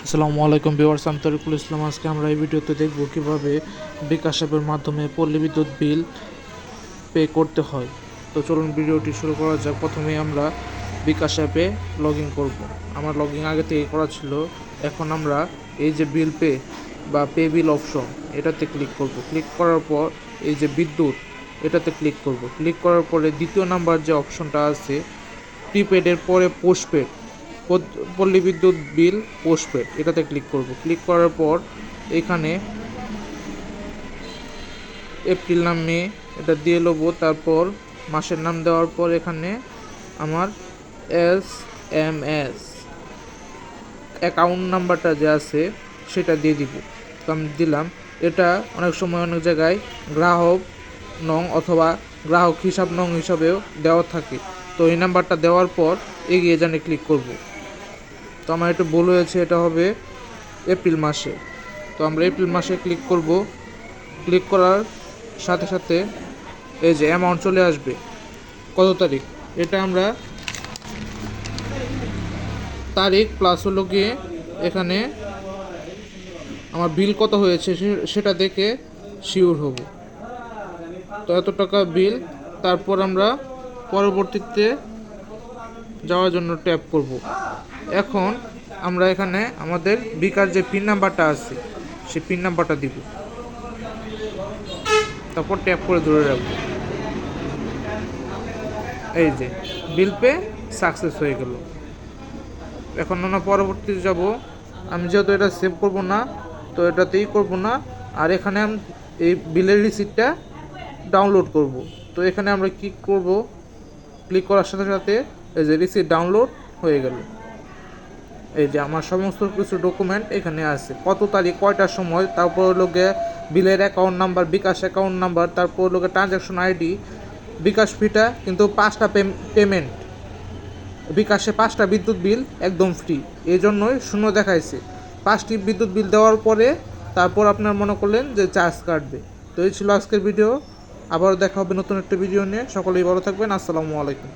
আসসালামু আলাইকুম ভিউয়ার্স, আমি তরিকুল ইসলাম। আজকে আমরা এই ভিডিওতে দেখব কিভাবে বিকাশ অ্যাপের মাধ্যমে পল্লী বিদ্যুৎ বিল পে করতে হয়। তো চলুন ভিডিওটি শুরু করা যাক। প্রথমে আমরা বিকাশ অ্যাপে লগ ইন করবো। আমার লগ ইন আগে থেকে করা ছিল। এখন আমরা এই যে বিল পে বা পে বিল অপশন, এটাতে ক্লিক করব। ক্লিক করার পর এই যে বিদ্যুৎ, এটাতে ক্লিক করব। ক্লিক করার পরে দ্বিতীয় নাম্বার যে অপশনটা আছে প্রিপেডের পরে পোস্টপেড, পল্লী বিদ্যুৎ বিল পোস্টপেড, এটাতে ক্লিক করব। ক্লিক করার পর এখানে এপ্রিল নাম মে এটা দিয়ে নেবো। তারপর মাসের নাম দেওয়ার পর এখানে আমার SMS অ্যাকাউন্ট নাম্বারটা যে আছে সেটা দিয়ে দিব। তো আমি দিলাম। এটা অনেক সময় অনেক জায়গায় গ্রাহক নং অথবা গ্রাহক হিসাব নং হিসাবেও দেওয়া থাকে। তো এই নাম্বারটা দেওয়ার পর এগিয়ে জানে ক্লিক করব। তো আমার একটু ভুল হয়েছে, এটা হবে এপ্রিল মাসে। তো আমরা এপ্রিল মাসে ক্লিক করব। ক্লিক করার সাথে সাথে এই যে অ্যামাউন্ট চলে আসবে, কত তারিখ, এটা আমরা তারিখ প্লাস হলো গিয়ে এখানে আমার বিল কত হয়েছে সেটা দেখে শিওর হব। তো এত টাকা বিল। তারপর আমরা পরবর্তীতে যাওয়ার জন্য ট্যাপ করব। এখন আমরা এখানে আমাদের বিকাশ যে পিন নাম্বারটা আছে সেই পিন নাম্বারটা দিব। তারপর ট্যাপ করে ধরে রাখবো। এই যে বিল পে সাকসেস হয়ে গেল। এখন আমরা পরবর্তীতে যাব। আমি যেহেতু এটা সেভ করব না, তো এটাতেই করব না। আর এখানে আমি এই বিলের রিসিপ্টটা ডাউনলোড করব। তো এখানে আমরা ক্লিক করব। ক্লিক করার সাথে সাথে এই যে রিসিপ্ট ডাউনলোড হয়ে গেল। এই যে আমার সমস্ত কিছু ডকুমেন্ট এখানে আছে, কত তারিখ, কয়টার সময়, তারপর লোকে বিলের অ্যাকাউন্ট নাম্বার, বিকাশ অ্যাকাউন্ট নাম্বার, তারপর লোকে ট্রানজ্যাকশন আইডি। বিকাশ ফিটা কিন্তু 5টা পেমেন্ট, বিকাশে 5টা বিদ্যুৎ বিল একদম ফ্রি, এই জন্যই শূন্য দেখাইছে। 5টি বিদ্যুৎ বিল দেওয়ার পরে তারপর আপনার মনে করলেন যে চার্জ কাটবে। তো এই ছিল আজকের ভিডিও। আবারও দেখা হবে নতুন একটা ভিডিও নিয়ে। সকলেই ভালো থাকবেন। আসসালামু আলাইকুম।